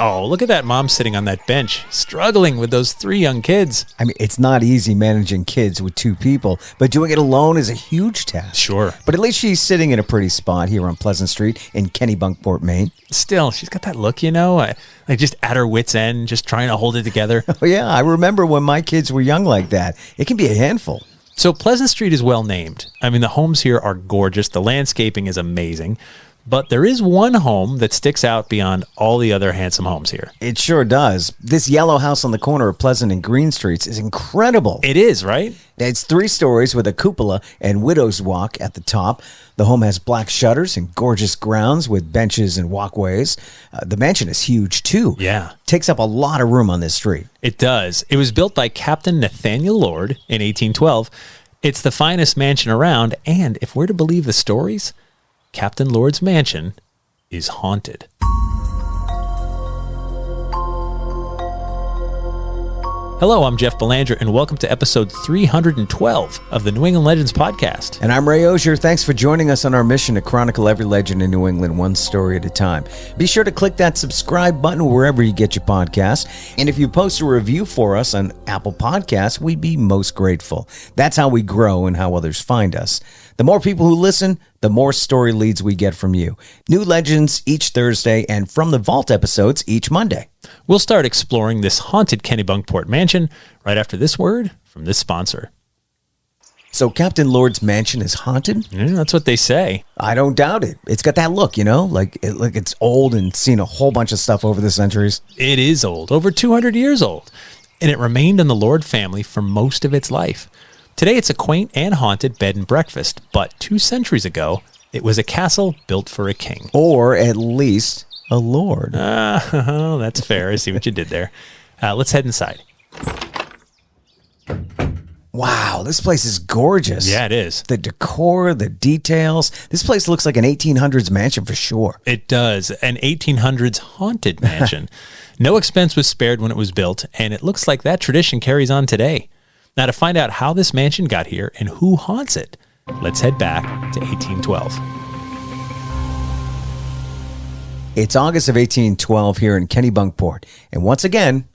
Oh, look at that mom sitting on that bench, struggling with those 3 young kids. I mean, it's not easy managing kids with 2 people, but doing it alone is a huge task. Sure. But at least she's sitting in a pretty spot here on Pleasant Street in Kennebunkport, Maine. Still, she's got that look, like just at her wit's end, just trying to hold it together. Oh, yeah, I remember when my kids were young like that. It can be a handful. So Pleasant Street is well named. I mean, the homes here are gorgeous. The landscaping is amazing. But there is one home that sticks out beyond all the other handsome homes here. It sure does. This yellow house on the corner of Pleasant and Green Streets is incredible. It is, right? It's 3 stories with a cupola and widow's walk at the top. The home has black shutters and gorgeous grounds with benches and walkways. The mansion is huge, too. Yeah. Takes up a lot of room on this street. It does. It was built by Captain Nathaniel Lord in 1812. It's the finest mansion around, and if we're to believe the stories, Captain Lord's mansion is haunted. Hello, I'm Jeff Belanger, and welcome to episode 312 of the New England Legends podcast. And I'm Ray Auger. Thanks for joining us on our mission to chronicle every legend in New England one story at a time. Be sure to click that subscribe button wherever you get your podcasts. And if you post a review for us on Apple Podcasts, we'd be most grateful. That's how we grow and how others find us. The more people who listen, the more story leads we get from you. New legends each Thursday, and From the Vault episodes each Monday. We'll start exploring this haunted Kennebunkport mansion right after this word from this sponsor. So Captain Lord's mansion is haunted? Yeah, that's what they say. I don't doubt it. It's got that look, like it's old and seen a whole bunch of stuff over the centuries. It is old, over 200 years old, and it remained in the Lord family for most of its life. Today, it's a quaint and haunted bed and breakfast, but 2 centuries ago, it was a castle built for a king. Or at least a lord. That's fair. I see what you did there. Let's head inside. Wow, this place is gorgeous. Yeah, it is. The decor, the details. This place looks like an 1800s mansion for sure. It does. An 1800s haunted mansion. No expense was spared when it was built, and it looks like that tradition carries on today. Now, to find out how this mansion got here and who haunts it, let's head back to 1812. It's August of 1812 here in Kennebunkport, and once again,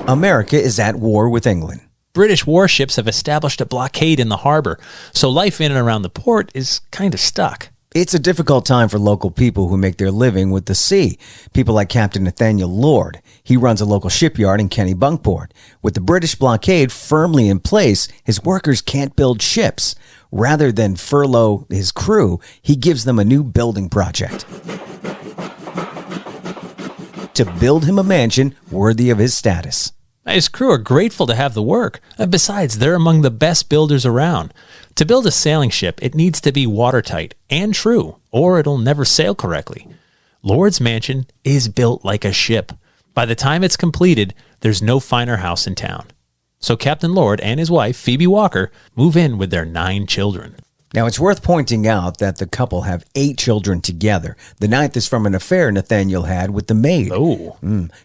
America is at war with England. British warships have established a blockade in the harbor, so life in and around the port is kind of stuck. It's a difficult time for local people who make their living with the sea. People like Captain Nathaniel Lord. He runs a local shipyard in Kennebunkport. With the British blockade firmly in place, his workers can't build ships. Rather than furlough his crew, he gives them a new building project to build him a mansion worthy of his status. His crew are grateful to have the work. Besides, they're among the best builders around. To build a sailing ship, it needs to be watertight and true, or it'll never sail correctly. Lord's mansion is built like a ship. By the time it's completed, there's no finer house in town. So Captain Lord and his wife, Phoebe Walker, move in with their 9 children. Now, it's worth pointing out that the couple have 8 children together. The 9th is from an affair Nathaniel had with the maid. Oh.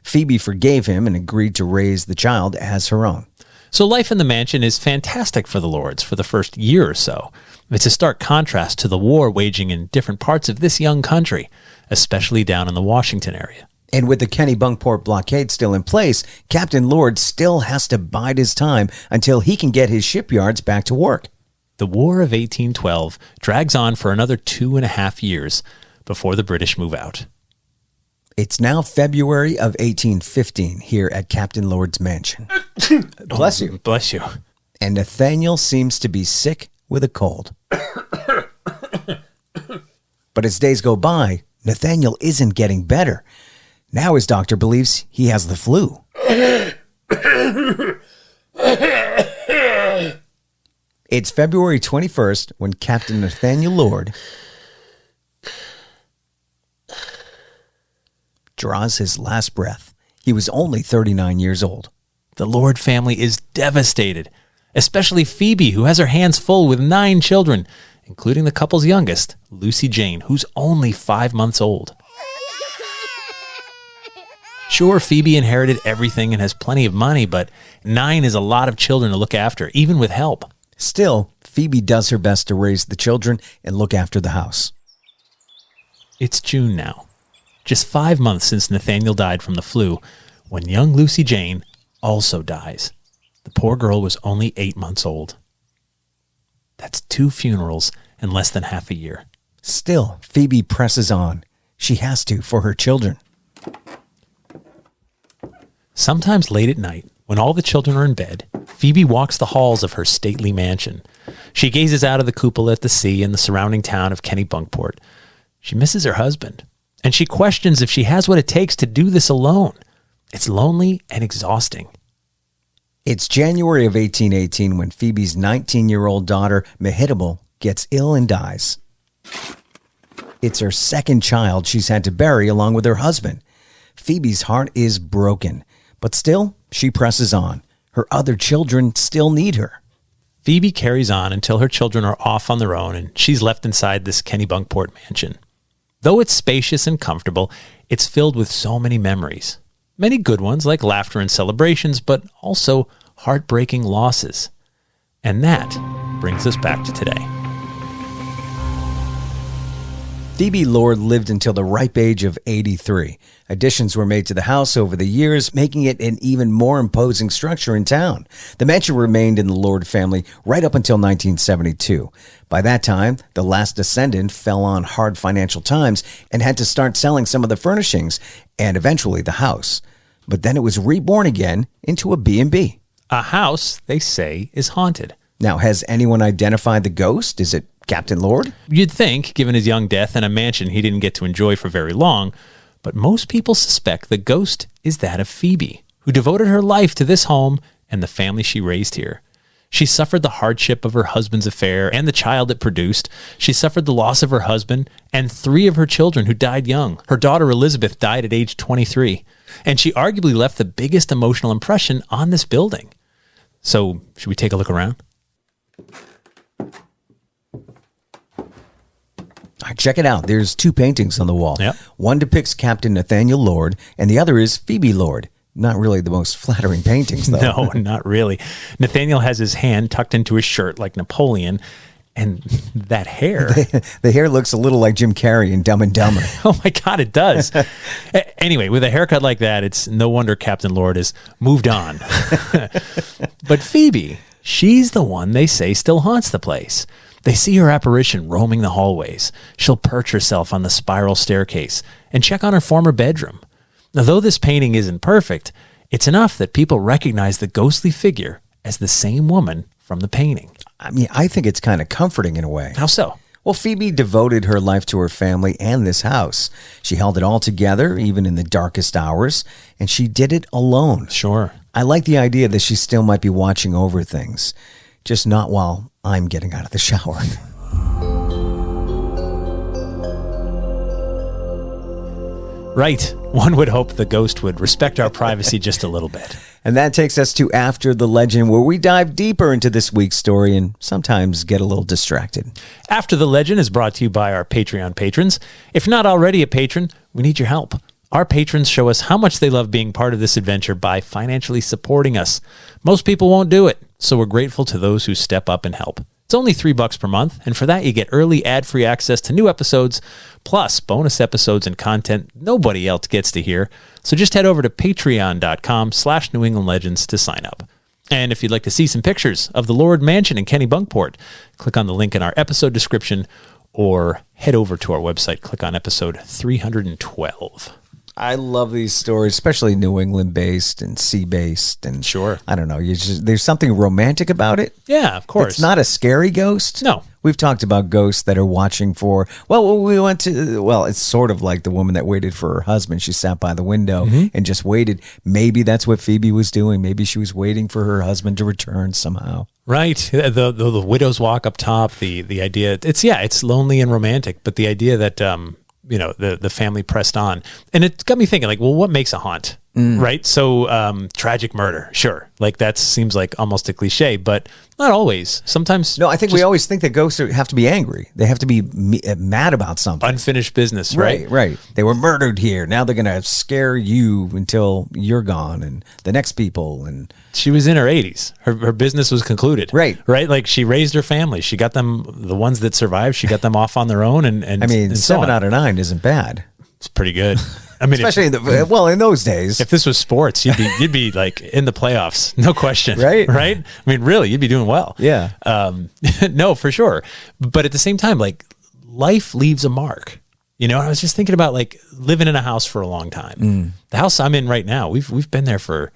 Phoebe forgave him and agreed to raise the child as her own. So life in the mansion is fantastic for the Lords for the first year or so. It's a stark contrast to the war waging in different parts of this young country, especially down in the Washington area. And with the Kennebunkport blockade still in place, Captain Lord still has to bide his time until he can get his shipyards back to work. The War of 1812 drags on for another 2.5 years before the British move out. It's now February of 1815 here at Captain Lord's mansion. Bless you. Bless you. And Nathaniel seems to be sick with a cold. But as days go by, Nathaniel isn't getting better. Now his doctor believes he has the flu. It's February 21st when Captain Nathaniel Lord draws his last breath. He was only 39 years old. The Lord family is devastated, especially Phoebe, who has her hands full with 9 children, including the couple's youngest, Lucy Jane, who's only 5 months old. Sure, Phoebe inherited everything and has plenty of money, but 9 is a lot of children to look after, even with help. Still, Phoebe does her best to raise the children and look after the house. It's June now, just 5 months since Nathaniel died from the flu, when young Lucy Jane also dies. The poor girl was only 8 months old. That's 2 funerals in less than half a year. Still, Phoebe presses on. She has to for her children. Sometimes late at night, when all the children are in bed, Phoebe walks the halls of her stately mansion. She gazes out of the cupola at the sea and the surrounding town of Kennebunkport. She misses her husband, and she questions if she has what it takes to do this alone. It's lonely and exhausting. It's January of 1818 when Phoebe's 19-year-old daughter, Mehitable, gets ill and dies. It's her second child she's had to bury along with her husband. Phoebe's heart is broken, but still, she presses on. Her other children still need her. Phoebe carries on until her children are off on their own and she's left inside this Kennebunkport mansion. Though it's spacious and comfortable, it's filled with so many memories. Many good ones like laughter and celebrations, but also heartbreaking losses. And that brings us back to today. Phoebe Lord lived until the ripe age of 83. Additions were made to the house over the years, making it an even more imposing structure in town. The mansion remained in the Lord family right up until 1972. By that time, the last descendant fell on hard financial times and had to start selling some of the furnishings and eventually the house. But then it was reborn again into a B&B. A house, they say, is haunted. Now, has anyone identified the ghost? Is it Captain Lord? You'd think, given his young death and a mansion he didn't get to enjoy for very long, but most people suspect the ghost is that of Phoebe, who devoted her life to this home and the family she raised here. She suffered the hardship of her husband's affair and the child it produced. She suffered the loss of her husband and 3 of her children who died young. Her daughter Elizabeth died at age 23, and she arguably left the biggest emotional impression on this building. So, should we take a look around? All right, check it out. There's 2 paintings on the wall. Yep. One depicts Captain Nathaniel Lord, and the other is Phoebe Lord. Not really the most flattering paintings, though. No, not really. Nathaniel has his hand tucked into his shirt like Napoleon, and that hair. The hair looks a little like Jim Carrey in Dumb and Dumber. Oh my God, it does. Anyway, with a haircut like that, it's no wonder Captain Lord has moved on. But Phoebe, she's the one they say still haunts the place. They see her apparition roaming the hallways. She'll perch herself on the spiral staircase and check on her former bedroom. Now, though this painting isn't perfect, it's enough that people recognize the ghostly figure as the same woman from the painting. I mean, I think it's kind of comforting in a way. How so? Well, Phoebe devoted her life to her family and this house. She held it all together, even in the darkest hours, and she did it alone. Sure. I like the idea that she still might be watching over things, just not while I'm getting out of the shower. Right. One would hope the ghost would respect our privacy just a little bit. And that takes us to After the Legend, where we dive deeper into this week's story and sometimes get a little distracted. After the Legend is brought to you by our Patreon patrons. If not already a patron, we need your help. Our patrons show us how much they love being part of this adventure by financially supporting us. Most people won't do it, so we're grateful to those who step up and help. It's only $3 per month, and for that you get early ad-free access to new episodes, plus bonus episodes and content nobody else gets to hear. So just head over to patreon.com/New England Legends to sign up. And if you'd like to see some pictures of the Lord Mansion in Kennebunkport, click on the link in our episode description or head over to our website, click on episode 312. I love these stories, especially New England-based and sea-based. And Sure. I don't know. There's something romantic about it. Yeah, of course. It's not a scary ghost. No. We've talked about ghosts that are watching for, it's sort of like the woman that waited for her husband. She sat by the window and just waited. Maybe that's what Phoebe was doing. Maybe she was waiting for her husband to return somehow. Right. The widow's walk up top, the idea, it's lonely and romantic, but the idea that, the family pressed on. And it got me thinking, like, well, what makes a haunt? Right? So tragic murder, sure. Like that seems like almost a cliche, but not always. Sometimes. No, I think we always think that ghosts have to be angry. They have to be mad about something. Unfinished business, right? Right. They were murdered here. Now they're going to scare you until you're gone and the next people. And she was in her 80s. Her business was concluded. Right. Like she raised her family. She got them, the ones that survived, she got them off on their own. And I mean, and 7 out of 9 isn't bad. It's pretty good. I mean, especially in those days. if this was sports, you'd be like in the playoffs, no question. Right. Right. I mean, really, you'd be doing well. Yeah. No, for sure. But at the same time, like life leaves a mark. You know, I was just thinking about like living in a house for a long time. The house I'm in right now, we've been there for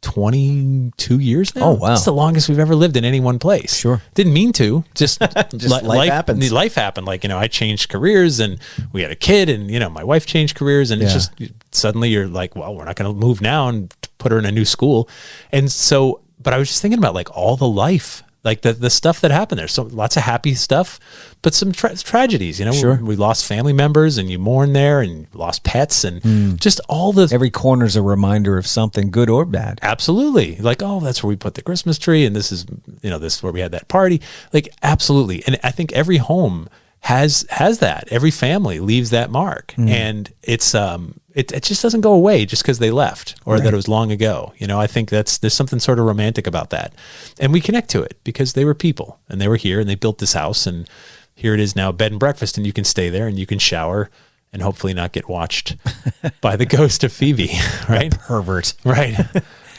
22 years now. Oh, wow. It's the longest we've ever lived in any one place. Sure. Didn't mean to. Just, life happens. Life happened. Like, you know, I changed careers and we had a kid and, you know, my wife changed careers and it's just suddenly you're like, well, we're not going to move now and put her in a new school. And so, but I was just thinking about like all the life, like the stuff that happened there. So lots of happy stuff, but some tragedies, you know, Sure. we lost family members and you mourn there and you lost pets and just all the, Every corner's a reminder of something good or bad. absolutely. Like, oh, that's where we put the Christmas tree and this is, you know, this is where we had that party. Like, absolutely. And I think every home has that. Every family leaves that mark. And it's, it just doesn't go away just because they left or that it was long ago. You know, I think there's something sort of romantic about that. And we connect to it because they were people and they were here and they built this house and here it is now, bed and breakfast, and you can stay there and you can shower and hopefully not get watched by the ghost of Phoebe, right? Pervert. Right.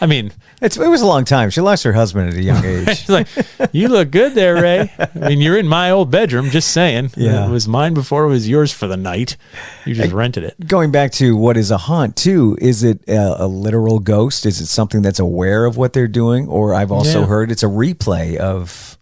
I mean, It was a long time. She lost her husband at a young age. she's like, you look good there, Ray. I mean, you're in my old bedroom, just saying. Yeah. It was mine before it was yours for the night. You just rented it. Going back to what is a haunt too, is it a literal ghost? Is it something that's aware of what they're doing? Or I've also heard it's a replay of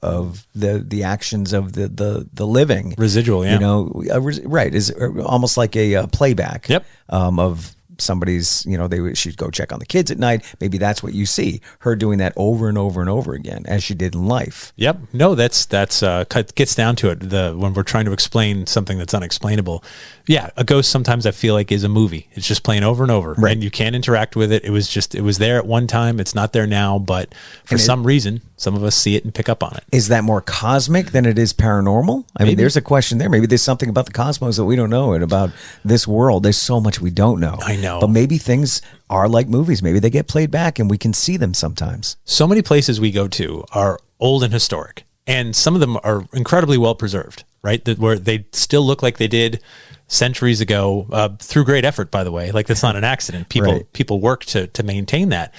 the actions of the living. Residual, yeah. You know, right. Is almost like a playback of somebody's, you know, she'd go check on the kids at night. Maybe that's what you see her doing that over and over and over again as she did in life. Yep. No, that's gets down to it. When we're trying to explain something that's unexplainable. Yeah. A ghost sometimes I feel like is a movie. It's just playing over and over and you can't interact with it. It was there at one time. It's not there now, but for some reason, some of us see it and pick up on it. Is that more cosmic than it is paranormal? I mean, there's a question there. Maybe there's something about the cosmos that we don't know and about this world. There's so much we don't know. I know. But maybe things are like movies. Maybe they get played back and we can see them sometimes. So many places we go to are old and historic, and some of them are incredibly well preserved, right? Where they still look like they did centuries ago, through great effort, by the way. Like, that's not an accident. People work to maintain that.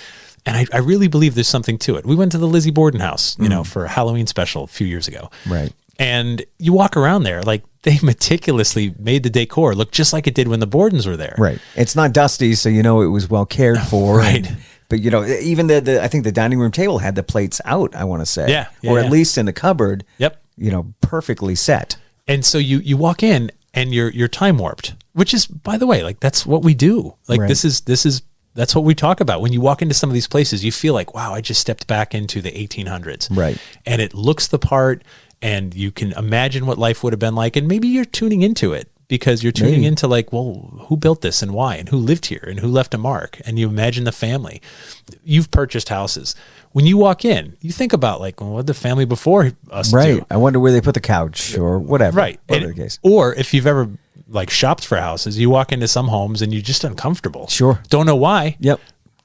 And I really believe there's something to it. We went to the Lizzie Borden house, you know, for a Halloween special a few years ago. Right. And you walk around there, like, they meticulously made the decor look just like it did when the Bordens were there. Right. It's not dusty, so you know it was well cared for. Right. But, you know, even I think the dining room table had the plates out, I want to say. Yeah. Or at least in the cupboard. Yep. You know, perfectly set. And so you walk in and you're time warped, which is, by the way, like, that's what we do. Like, this is that's what we talk about. When you walk into some of these places, you feel like, wow, I just stepped back into the 1800s. Right. And it looks the part and you can imagine what life would have been like. And maybe you're tuning into it because you're tuning into like, well, who built this and why, and who lived here and who left a mark. And you imagine the family. You've purchased houses. When you walk in, you think about like, well, what did the family before us do? I wonder where they put the couch or whatever. Right. Whatever the case. Or if you've ever like shopped for houses, you walk into some homes and you're just uncomfortable. Sure. Don't know why. Yep.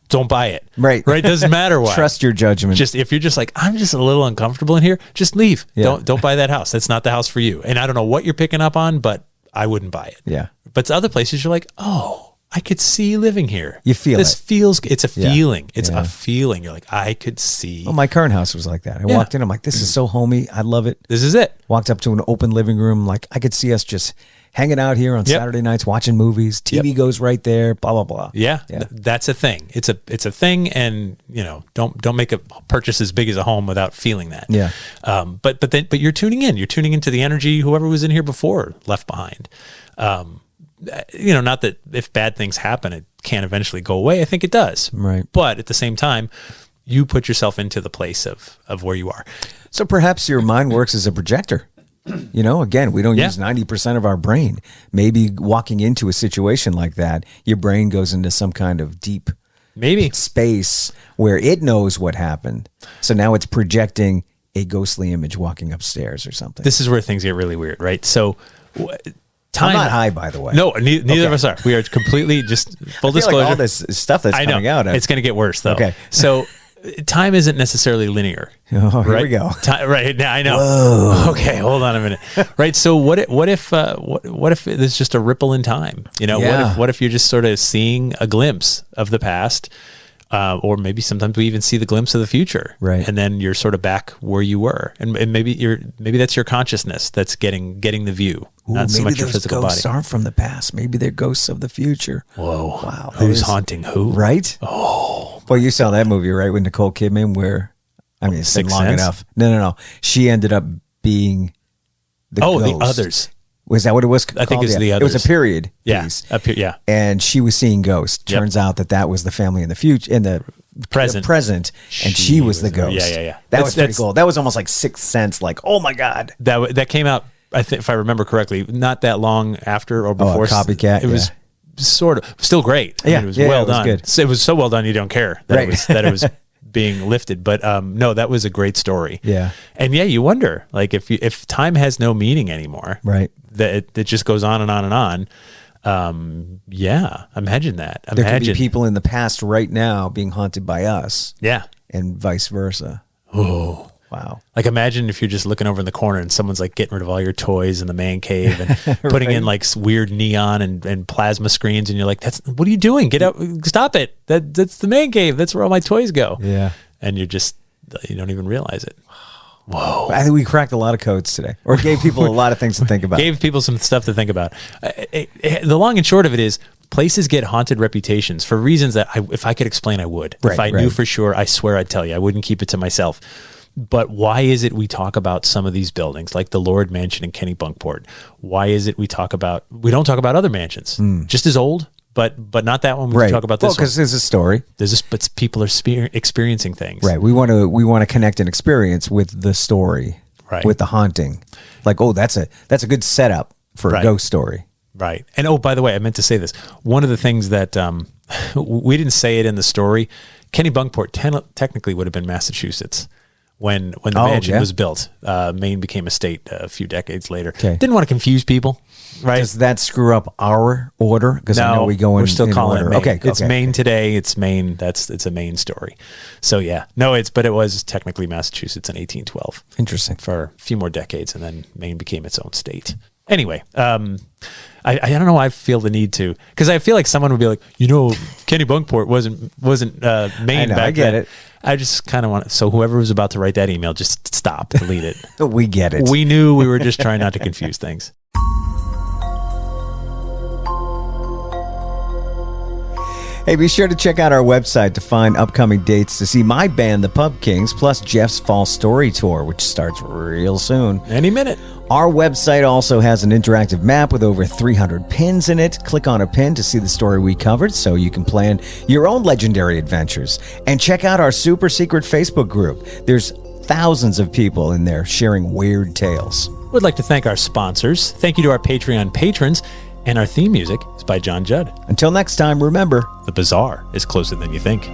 Don't buy it. Right. Doesn't matter why. Trust your judgment. Just if you're just like, I'm just a little uncomfortable in here, just leave. Yeah. Don't buy that house. That's not the house for you. And I don't know what you're picking up on, but I wouldn't buy it. Yeah. But to other places, you're like, oh, I could see living here. You feel this it. feels. It's a feeling. It's Yeah. a feeling. You're like, I could see. Well, my current house was like that. I walked in, I'm like, this is so homey. I love it. This is it. Walked up to an open living room, like I could see us just hanging out here on Saturday nights watching movies. TV goes right there, blah blah blah. Yeah, that's a thing. It's a thing, and you know, don't make a purchase as big as a home without feeling that. Yeah. But you're tuning in. You're tuning into the energy whoever was in here before left behind. You know, not that if bad things happen, it can't eventually go away. I think it does. Right. But at the same time, you put yourself into the place of where you are. So perhaps your mind works as a projector. You know, again, we don't use 90% of our brain. Maybe walking into a situation like that, your brain goes into some kind of deep space where it knows what happened. So now it's projecting a ghostly image walking upstairs or something. This is where things get really weird, right? So I'm not high, by the way. No, neither of us are. We are completely just full disclosure. Like all this stuff that's coming out. It's going to get worse, though. Okay. So time isn't necessarily linear. Oh, here right? we go. Right now, I know. Whoa. Okay, hold on a minute. Right. So what if there's just a ripple in time? Yeah. What if you're just sort of seeing a glimpse of the past, or maybe sometimes we even see the glimpse of the future, right? And then you're sort of back where you were, and maybe that's your consciousness that's getting the view. Ooh, not so much your physical ghosts body. aren't from the past. Maybe they're ghosts of the future. Whoa! Wow! Who's haunting who? Right? Oh, well, you saw that movie, right, with Nicole Kidman, where it's been Sixth long Sense? enough. No. She ended up being the ghost. the others. Was that what it was called? I think it's the It others. was a period Yeah, piece. And she was seeing ghosts. Yep. Turns out that was the family in the future, in the present, and she was the ghost. Yeah. That was pretty cool. That was almost like Sixth Sense. Like, oh my god, that came out. I think, if I remember correctly, not that long after or before. A copycat. It was sort of still great. Yeah, it was well done. Good. So it was so well done you don't care that Right. it was being lifted. But no, that was a great story. Yeah. And you wonder, like, if time has no meaning anymore, right? That it just goes on and on and on. Imagine that. There could be people in the past right now being haunted by us. Yeah. And vice versa. Oh. Wow. Like, imagine if you're just looking over in the corner and someone's like getting rid of all your toys in the man cave and putting in like weird neon and plasma screens, and you're like, what are you doing? Get out, stop it. That's the man cave. That's where all my toys go. Yeah. And you don't even realize it. Whoa. I think we cracked a lot of codes today, or gave people a lot of things to think about. Gave people some stuff to think about. The long and short of it is, places get haunted reputations for reasons that if I could explain, I would. Right, if I knew for sure, I swear I'd tell you. I wouldn't keep it to myself. But why is it we talk about some of these buildings, like the Lord Mansion in Kennebunkport? Why is it we don't talk about other mansions, just as old, but not that one. We talk about this one. Because there's a story. But people are experiencing things. Right. We want to connect an experience with the story, right? With the haunting. Like, that's a good setup for a ghost story. Right. And by the way, I meant to say this. One of the things that we didn't say it in the story, Kennebunkport technically would have been Massachusetts. When the mansion was built. Maine became a state a few decades later. Okay. Didn't want to confuse people, right? Does that screw up our order? Because I know we're still calling order. it Maine. Okay, it's Maine today. It's Maine. It's a Maine story. So but it was technically Massachusetts in 1812. Interesting. For a few more decades, and then Maine became its own state. Anyway, I don't know why I feel the need to, because I feel like someone would be like, Kennebunkport wasn't Maine back then. I get it. I just kind of want so whoever was about to write that email, just stop, delete it. We get it. We knew we were just trying not to confuse things. Hey, be sure to check out our website to find upcoming dates to see my band, the Pub Kings, plus Jeff's Fall Story Tour, which starts real soon. Any minute. Our website also has an interactive map with over 300 pins in it. Click on a pin to see the story we covered so you can plan your own legendary adventures. And check out our super secret Facebook group. There's thousands of people in there sharing weird tales. We'd like to thank our sponsors. Thank you to our Patreon patrons. And our theme music is by John Judd. Until next time, remember, the bizarre is closer than you think.